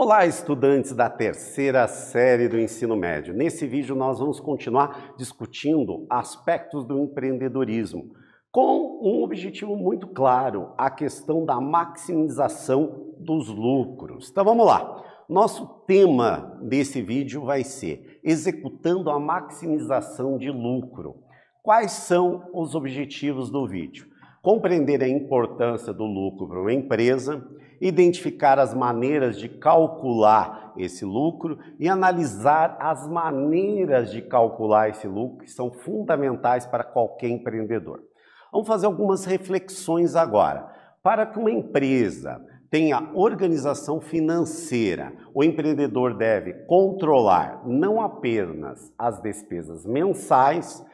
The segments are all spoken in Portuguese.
Olá, estudantes da terceira série do ensino médio. Nesse vídeo nós vamos continuar discutindo aspectos do empreendedorismo com um objetivo muito claro, a questão da maximização dos lucros. Então vamos lá. Nosso tema desse vídeo vai ser executando a maximização de lucro. Quais são os objetivos do vídeo? Compreender a importância do lucro para uma empresa, identificar as maneiras de calcular esse lucro e analisar as maneiras de calcular esse lucro que são fundamentais para qualquer empreendedor. Vamos fazer algumas reflexões agora. Para que uma empresa tenha organização financeira, o empreendedor deve controlar não apenas as despesas mensais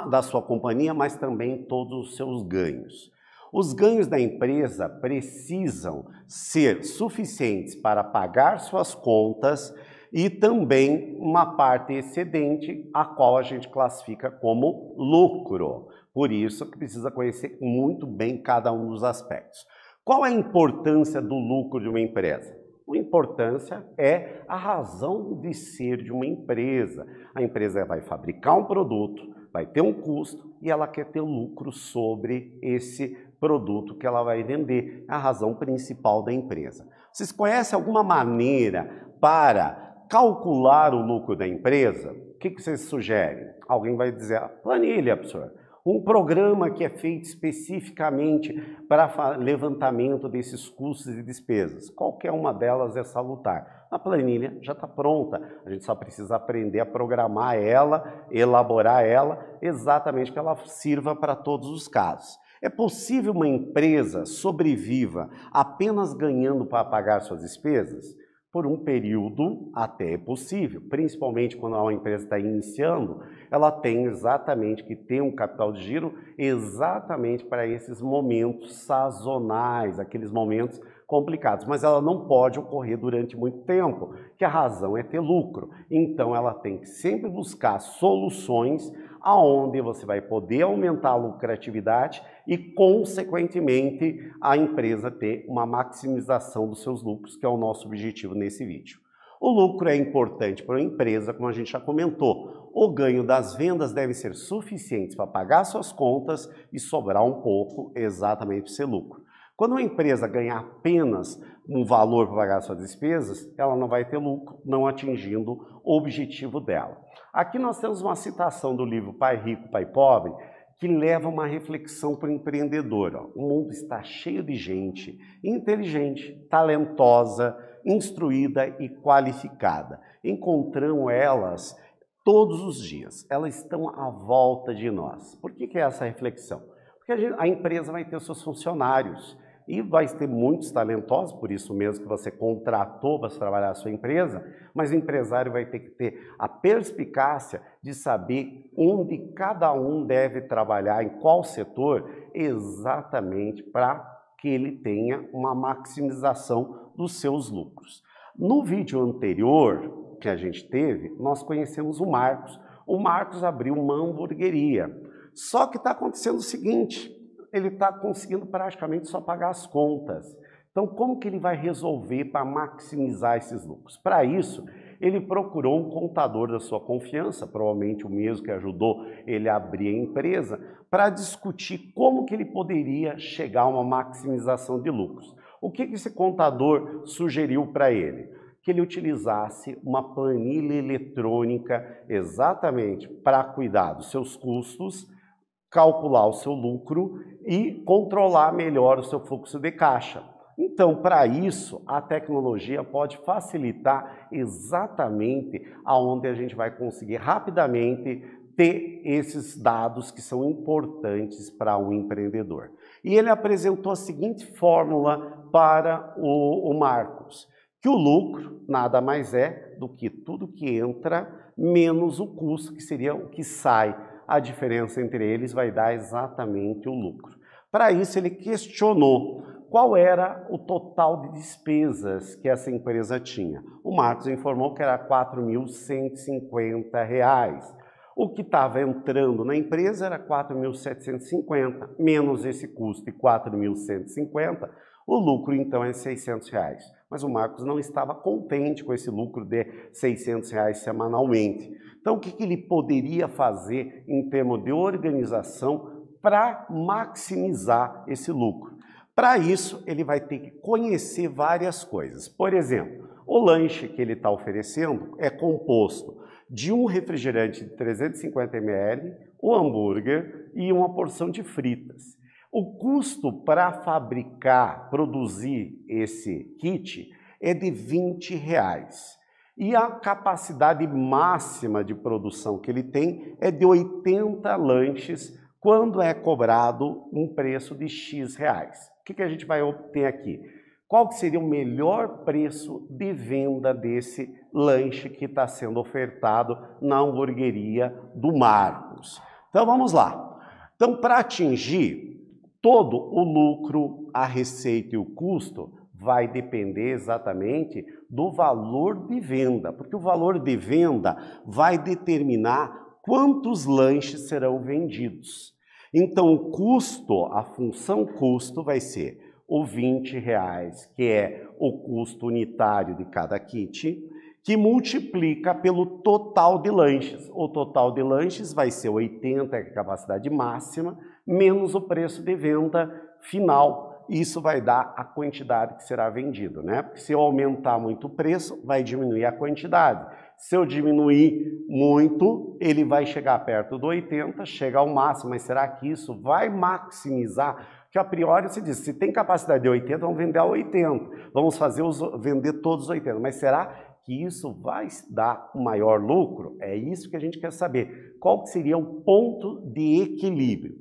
da sua companhia, mas também todos os seus ganhos. Os ganhos da empresa precisam ser suficientes para pagar suas contas e também uma parte excedente, a qual a gente classifica como lucro. Por isso que precisa conhecer muito bem cada um dos aspectos. Qual é a importância do lucro de uma empresa? A importância é a razão de ser de uma empresa. A empresa vai fabricar um produto, vai ter um custo e ela quer ter lucro sobre esse produto que ela vai vender. É a razão principal da empresa. Vocês conhecem alguma maneira para calcular o lucro da empresa? O que vocês sugerem? Alguém vai dizer, planilha, professor. Um programa que é feito especificamente para levantamento desses custos e despesas. Qualquer uma delas é salutar. A planilha já está pronta, a gente só precisa aprender a programar ela, elaborar ela, exatamente para que ela sirva para todos os casos. É possível uma empresa sobreviva apenas ganhando para pagar suas despesas? Por um período até é possível, principalmente quando uma empresa está iniciando, ela tem exatamente que ter um capital de giro exatamente para esses momentos sazonais, aqueles momentos complicados, mas ela não pode ocorrer durante muito tempo, que a razão é ter lucro. Então ela tem que sempre buscar soluções aonde você vai poder aumentar a lucratividade e, consequentemente, a empresa ter uma maximização dos seus lucros, que é o nosso objetivo nesse vídeo. O lucro é importante para a empresa, como a gente já comentou. O ganho das vendas deve ser suficiente para pagar suas contas e sobrar um pouco exatamente para ser lucro. Quando uma empresa ganhar apenas um valor para pagar suas despesas, ela não vai ter lucro, não atingindo o objetivo dela. Aqui nós temos uma citação do livro Pai Rico, Pai Pobre, que leva uma reflexão para o empreendedor. O mundo está cheio de gente inteligente, talentosa, instruída e qualificada. Encontramos elas todos os dias. Elas estão à volta de nós. Por que é essa reflexão? Porque a empresa vai ter seus funcionários e vai ter muitos talentosos, por isso mesmo que você contratou para trabalhar a sua empresa, mas o empresário vai ter que ter a perspicácia de saber onde cada um deve trabalhar, em qual setor, exatamente para que ele tenha uma maximização dos seus lucros. No vídeo anterior que a gente teve, nós conhecemos o Marcos. O Marcos abriu uma hamburgueria. Só que está acontecendo o seguinte, ele está conseguindo praticamente só pagar as contas. Então, como que ele vai resolver para maximizar esses lucros? Para isso, ele procurou um contador da sua confiança, provavelmente o mesmo que ajudou ele a abrir a empresa, para discutir como que ele poderia chegar a uma maximização de lucros. O que esse contador sugeriu para ele? Que ele utilizasse uma planilha eletrônica exatamente para cuidar dos seus custos, calcular o seu lucro e controlar melhor o seu fluxo de caixa. Então, para isso, a tecnologia pode facilitar exatamente aonde a gente vai conseguir rapidamente ter esses dados que são importantes para um empreendedor. E ele apresentou a seguinte fórmula para o Marcos, que o lucro nada mais é do que tudo que entra menos o custo, que seria o que sai. A diferença entre eles vai dar exatamente o lucro. Para isso, ele questionou qual era o total de despesas que essa empresa tinha. O Marcos informou que era R$ 4.150. O que estava entrando na empresa era R$ 4.750, menos esse custo de R$ 4.150, o lucro então é R$ 600. Mas o Marcos não estava contente com esse lucro de R$600 semanalmente. Então, o que ele poderia fazer em termos de organização para maximizar esse lucro? Para isso, ele vai ter que conhecer várias coisas. Por exemplo, o lanche que ele está oferecendo é composto de um refrigerante de 350 ml, o hambúrguer e uma porção de fritas. O custo para fabricar, produzir esse kit é de R$20. E a capacidade máxima de produção que ele tem é de 80 lanches quando é cobrado um preço de X reais. O que a gente vai obter aqui? Qual que seria o melhor preço de venda desse lanche que está sendo ofertado na hamburgueria do Marcos? Então vamos lá. Então, para atingir todo o lucro, a receita e o custo, vai depender exatamente do valor de venda, porque o valor de venda vai determinar quantos lanches serão vendidos. Então, o custo, a função custo vai ser o R$20, que é o custo unitário de cada kit, que multiplica pelo total de lanches. O total de lanches vai ser 80, que é a capacidade máxima, menos o preço de venda final. Isso vai dar a quantidade que será vendido, né? Porque se eu aumentar muito o preço, vai diminuir a quantidade. Se eu diminuir muito, ele vai chegar perto do 80, chega ao máximo, mas será que isso vai maximizar? Porque a priori se diz, se tem capacidade de 80, vamos vender a 80, vamos vender todos os 80, mas será que isso vai dar um maior lucro? É isso que a gente quer saber. Qual que seria o ponto de equilíbrio?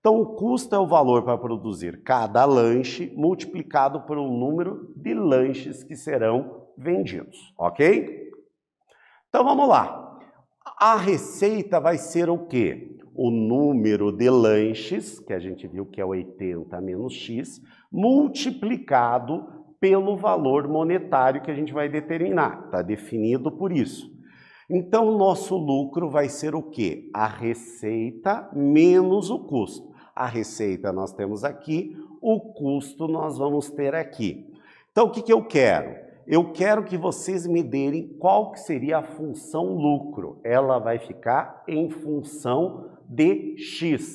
Então, o custo é o valor para produzir cada lanche multiplicado por um número de lanches que serão vendidos, ok? Então, vamos lá. A receita vai ser o quê? O número de lanches, que a gente viu que é 80 menos X, multiplicado pelo valor monetário que a gente vai determinar. Está definido por isso. Então, o nosso lucro vai ser o quê? A receita menos o custo. A receita nós temos aqui, o custo nós vamos ter aqui. Então, o que eu quero? Eu quero que vocês me derem qual que seria a função lucro. Ela vai ficar em função de X.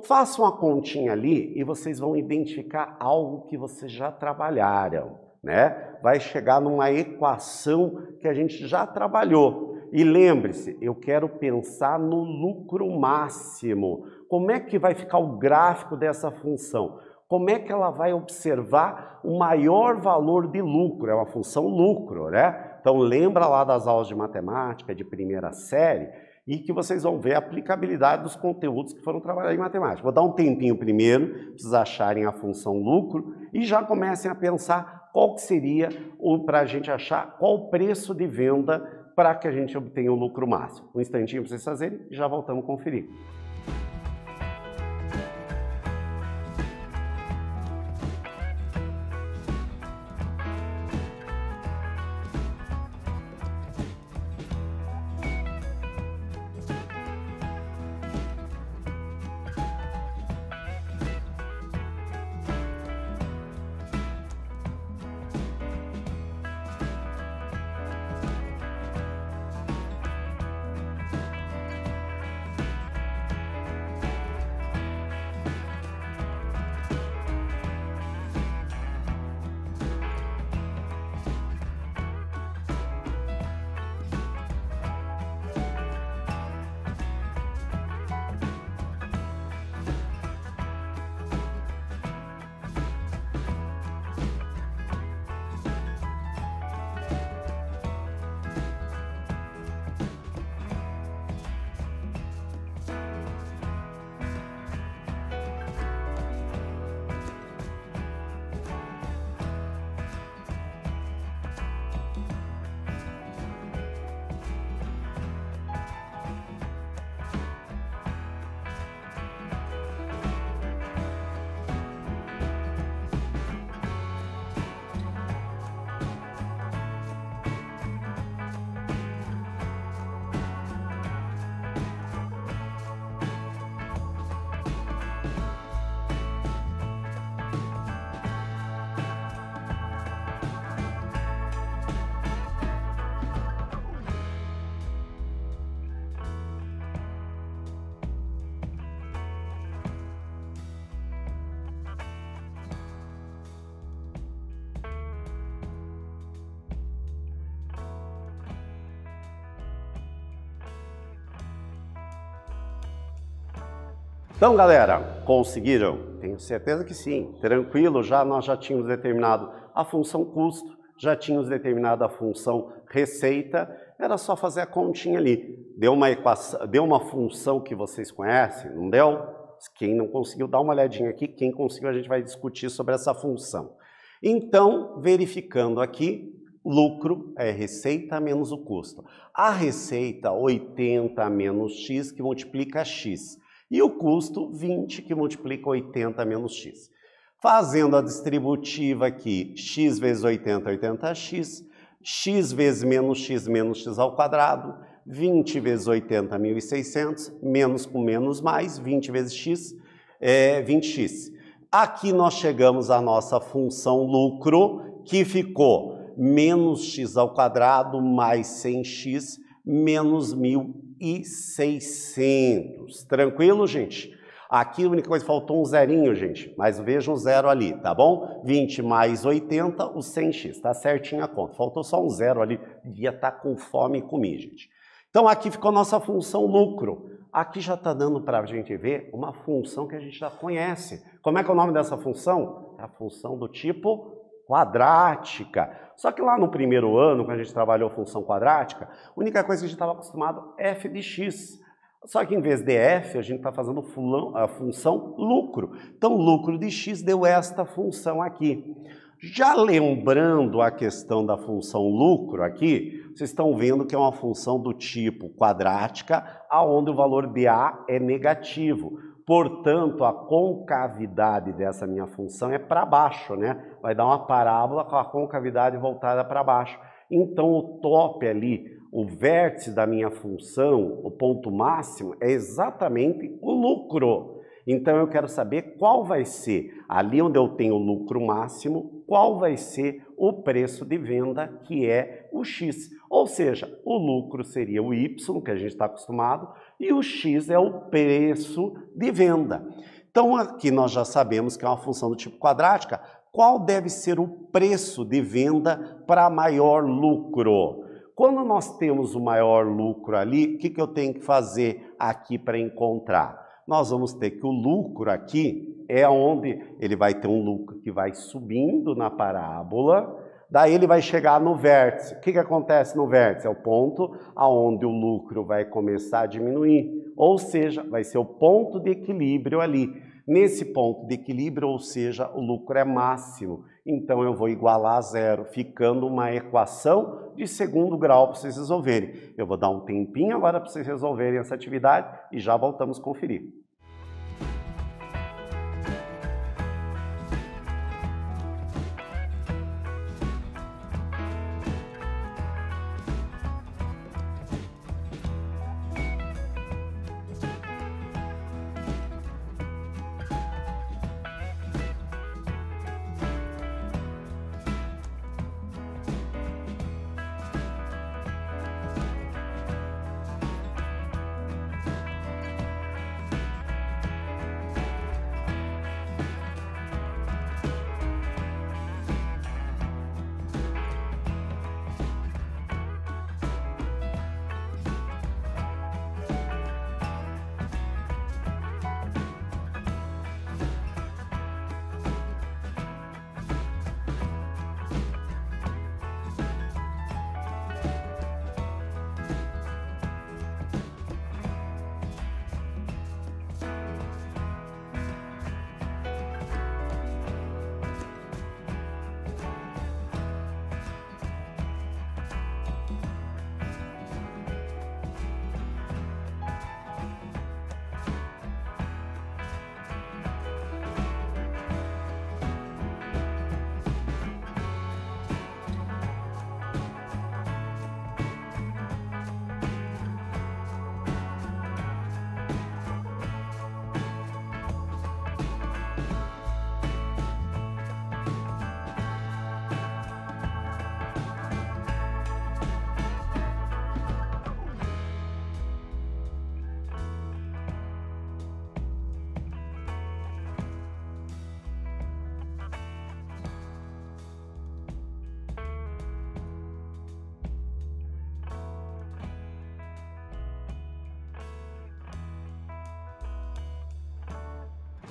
Façam uma continha ali e vocês vão identificar algo que vocês já trabalharam, né? Vai chegar numa equação que a gente já trabalhou. E lembre-se, eu quero pensar no lucro máximo. Como é que vai ficar o gráfico dessa função? Como é que ela vai observar o maior valor de lucro? É uma função lucro, né? Então lembra lá das aulas de matemática de primeira série e que vocês vão ver a aplicabilidade dos conteúdos que foram trabalhados em matemática. Vou dar um tempinho primeiro para vocês acharem a função lucro e já comecem a pensar qual que seria, para a gente achar qual o preço de venda para que a gente obtenha o lucro máximo. Um instantinho para vocês fazerem e já voltamos a conferir. Então, galera, conseguiram? Tenho certeza que sim. Tranquilo, nós já tínhamos determinado a função custo, já tínhamos determinado a função receita, era só fazer a continha ali. Deu uma equação, deu uma função que vocês conhecem, não deu? Quem não conseguiu, dá uma olhadinha aqui. Quem conseguiu, a gente vai discutir sobre essa função. Então, verificando aqui, lucro é receita menos o custo. A receita, 80 menos x, que multiplica x. E o custo, 20, que multiplica 80 menos x. Fazendo a distributiva aqui, x vezes 80, 80x, x vezes menos x ao quadrado, 20 vezes 80, 1.600, menos com menos mais, 20 vezes x, 20x. Aqui nós chegamos à nossa função lucro, que ficou menos x ao quadrado mais 100x menos 1.600. Tranquilo, gente? Aqui a única coisa, faltou um zerinho, gente, mas veja um zero ali, tá bom? 20 mais 80, o 100x, tá certinho a conta. Faltou só um zero ali, devia estar com fome e comer, gente. Então aqui ficou a nossa função lucro. Aqui já está dando para a gente ver uma função que a gente já conhece. Como é que é o nome dessa função? É a função do tipo quadrática. Só que lá no primeiro ano, quando a gente trabalhou função quadrática, a única coisa que a gente estava acostumado é f de x. Só que em vez de f, a gente está fazendo a função lucro. Então, lucro de x deu esta função aqui. Já lembrando a questão da função lucro aqui, vocês estão vendo que é uma função do tipo quadrática, onde o valor de a é negativo. Portanto, a concavidade dessa minha função é para baixo, né? Vai dar uma parábola com a concavidade voltada para baixo. Então, o top ali, o vértice da minha função, o ponto máximo, é exatamente o lucro. Então, eu quero saber qual vai ser, ali onde eu tenho o lucro máximo, qual vai ser o preço de venda, que é o x. Ou seja, o lucro seria o y, que a gente está acostumado, e o x é o preço de venda. Então, aqui nós já sabemos que é uma função do tipo quadrática. Qual deve ser o preço de venda para maior lucro? Quando nós temos o maior lucro ali, o que eu tenho que fazer aqui para encontrar? Nós vamos ter que o lucro aqui é onde ele vai ter um lucro que vai subindo na parábola, daí ele vai chegar no vértice. O que acontece no vértice? É o ponto onde o lucro vai começar a diminuir, ou seja, vai ser o ponto de equilíbrio ali. Nesse ponto de equilíbrio, ou seja, o lucro é máximo, então eu vou igualar a zero, ficando uma equação de segundo grau para vocês resolverem. Eu vou dar um tempinho agora para vocês resolverem essa atividade e já voltamos a conferir.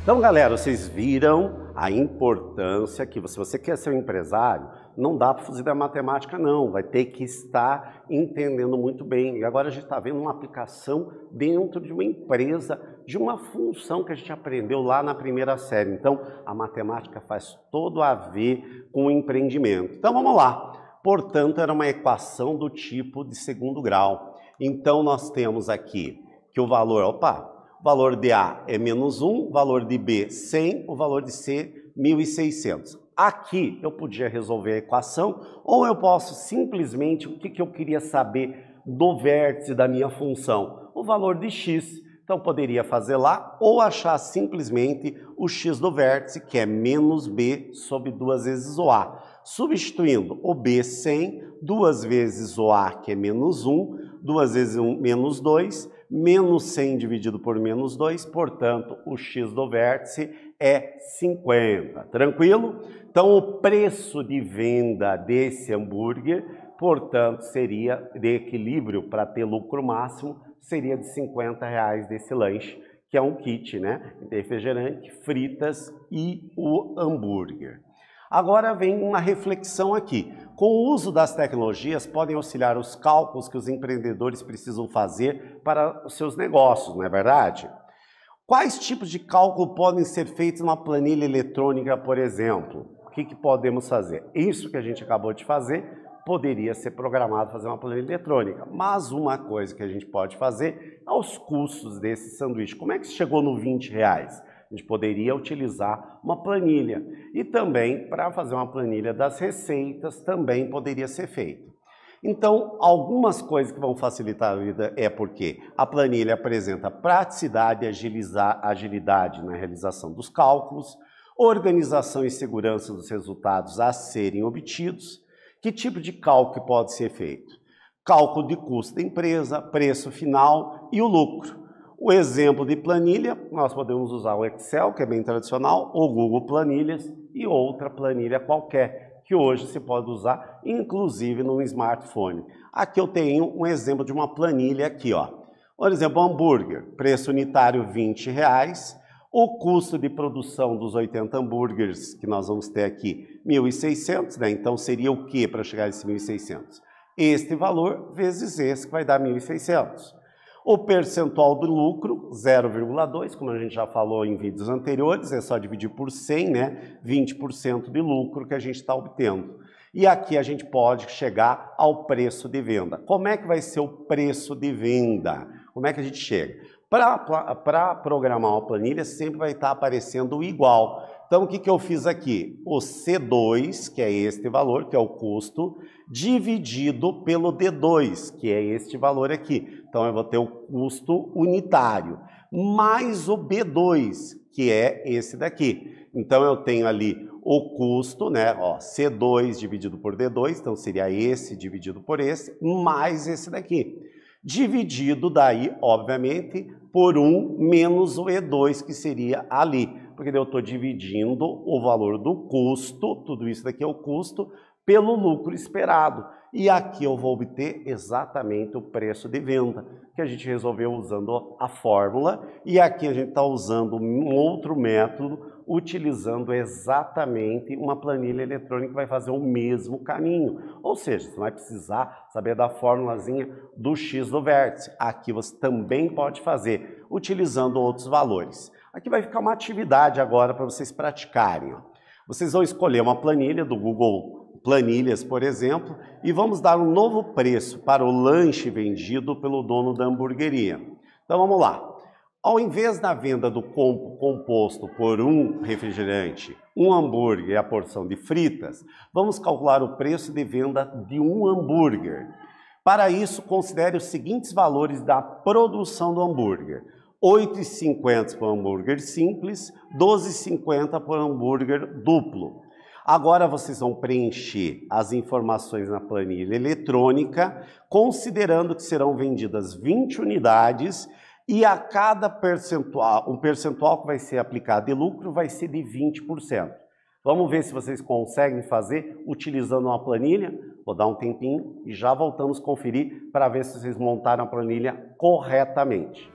Então, galera, vocês viram a importância que se você quer ser um empresário, não dá para fugir da matemática, não. Vai ter que estar entendendo muito bem. E agora a gente está vendo uma aplicação dentro de uma empresa, de uma função que a gente aprendeu lá na primeira série. Então, a matemática faz todo a ver com o empreendimento. Então, vamos lá. Portanto, era uma equação do tipo de segundo grau. Então, nós temos aqui que o valor, o valor de A é menos 1, o valor de B 100, o valor de C 1.600. Aqui eu podia resolver a equação ou eu posso simplesmente, o que eu queria saber do vértice da minha função? O valor de x. Então poderia fazer lá ou achar simplesmente o x do vértice, que é menos B sobre 2 vezes o A. Substituindo o B 100, 2 vezes o A, que é menos 1, 2 vezes 1, menos 2, menos 100 dividido por menos 2, portanto, o x do vértice é 50. Tranquilo? Então, o preço de venda desse hambúrguer, portanto, seria de equilíbrio para ter lucro máximo, seria de R$50 desse lanche, que é um kit, né? Refrigerante, fritas e o hambúrguer. Agora vem uma reflexão aqui. Com o uso das tecnologias, podem auxiliar os cálculos que os empreendedores precisam fazer para os seus negócios, não é verdade? Quais tipos de cálculo podem ser feitos numa planilha eletrônica, por exemplo? O que podemos fazer? Isso que a gente acabou de fazer poderia ser programado fazer uma planilha eletrônica. Mas uma coisa que a gente pode fazer é os custos desse sanduíche. Como é que chegou no R$20? A gente poderia utilizar uma planilha. E também, para fazer uma planilha das receitas, também poderia ser feito. Então, algumas coisas que vão facilitar a vida é porque a planilha apresenta praticidade e agilidade na realização dos cálculos, organização e segurança dos resultados a serem obtidos. Que tipo de cálculo pode ser feito? Cálculo de custo da empresa, preço final e o lucro. O exemplo de planilha, nós podemos usar o Excel, que é bem tradicional, ou Google Planilhas e outra planilha qualquer, que hoje se pode usar, inclusive no smartphone. Aqui eu tenho um exemplo de uma planilha aqui, ó. Por exemplo, hambúrguer, preço unitário R$20, o custo de produção dos 80 hambúrgueres que nós vamos ter aqui, 1.600, né? Então seria o que para chegar a esse 1.600? Este valor vezes esse, que vai dar 1.600. O percentual do lucro, 0,2, como a gente já falou em vídeos anteriores, é só dividir por 100, né? 20% de lucro que a gente está obtendo. E aqui a gente pode chegar ao preço de venda. Como é que vai ser o preço de venda? Como é que a gente chega? Para programar uma planilha, sempre vai estar aparecendo igual. Então, o que eu fiz aqui? O C2, que é este valor, que é o custo, dividido pelo D2, que é este valor aqui. Então, eu vou ter o custo unitário, mais o B2, que é esse daqui. Então, eu tenho ali o custo, né? Ó, C2 dividido por D2, então seria esse dividido por esse, mais esse daqui. Dividido daí, obviamente, por 1 menos o E2, que seria ali. Porque eu estou dividindo o valor do custo, tudo isso daqui é o custo, pelo lucro esperado. E aqui eu vou obter exatamente o preço de venda, que a gente resolveu usando a fórmula. E aqui a gente está usando um outro método, utilizando exatamente uma planilha eletrônica que vai fazer o mesmo caminho. Ou seja, você vai precisar saber da formulazinha do x do vértice. Aqui você também pode fazer, utilizando outros valores. Aqui vai ficar uma atividade agora para vocês praticarem. Vocês vão escolher uma planilha do Google Planilhas, por exemplo, e vamos dar um novo preço para o lanche vendido pelo dono da hamburgueria. Então vamos lá. Ao invés da venda do composto por um refrigerante, um hambúrguer e a porção de fritas, vamos calcular o preço de venda de um hambúrguer. Para isso, considere os seguintes valores da produção do hambúrguer. R$ 8,50 por hambúrguer simples, R$ 12,50 por hambúrguer duplo. Agora vocês vão preencher as informações na planilha eletrônica, considerando que serão vendidas 20 unidades e a cada percentual, um percentual que vai ser aplicado de lucro vai ser de 20%. Vamos ver se vocês conseguem fazer utilizando uma planilha. Vou dar um tempinho e já voltamos conferir para ver se vocês montaram a planilha corretamente.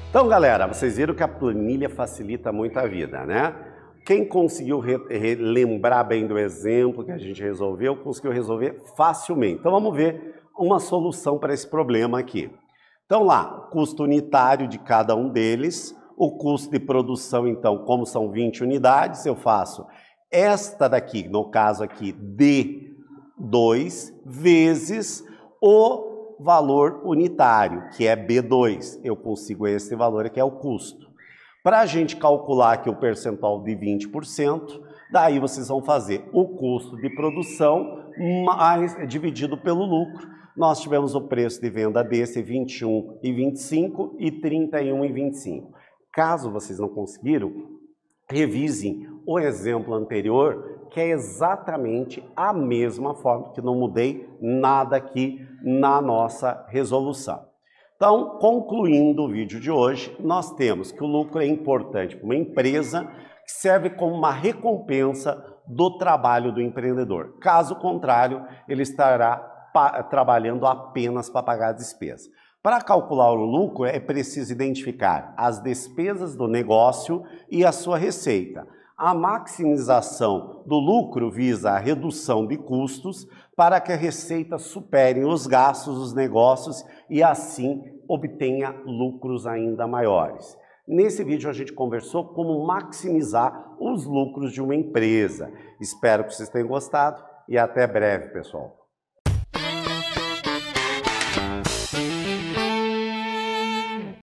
Então, galera, vocês viram que a planilha facilita muito a vida, né? Quem conseguiu lembrar bem do exemplo que a gente resolveu, conseguiu resolver facilmente. Então, vamos ver uma solução para esse problema aqui. Então, lá, o custo unitário de cada um deles, o custo de produção, então, como são 20 unidades, eu faço esta daqui, no caso aqui, D2, vezes o valor unitário, que é B2. Eu consigo esse valor que é o custo. Para a gente calcular aqui o percentual de 20%, daí vocês vão fazer o custo de produção mais dividido pelo lucro. Nós tivemos o preço de venda desse 21,25 e 31,25. Caso vocês não conseguiram, revisem o exemplo anterior, que é exatamente a mesma forma, que não mudei nada aqui na nossa resolução. Então, concluindo o vídeo de hoje, nós temos que o lucro é importante para uma empresa, que serve como uma recompensa do trabalho do empreendedor. Caso contrário, ele estará trabalhando apenas para pagar a despesa. Para calcular o lucro, é preciso identificar as despesas do negócio e a sua receita. A maximização do lucro visa a redução de custos para que a receita supere os gastos dos negócios e assim obtenha lucros ainda maiores. Nesse vídeo a gente conversou como maximizar os lucros de uma empresa. Espero que vocês tenham gostado e até breve, pessoal.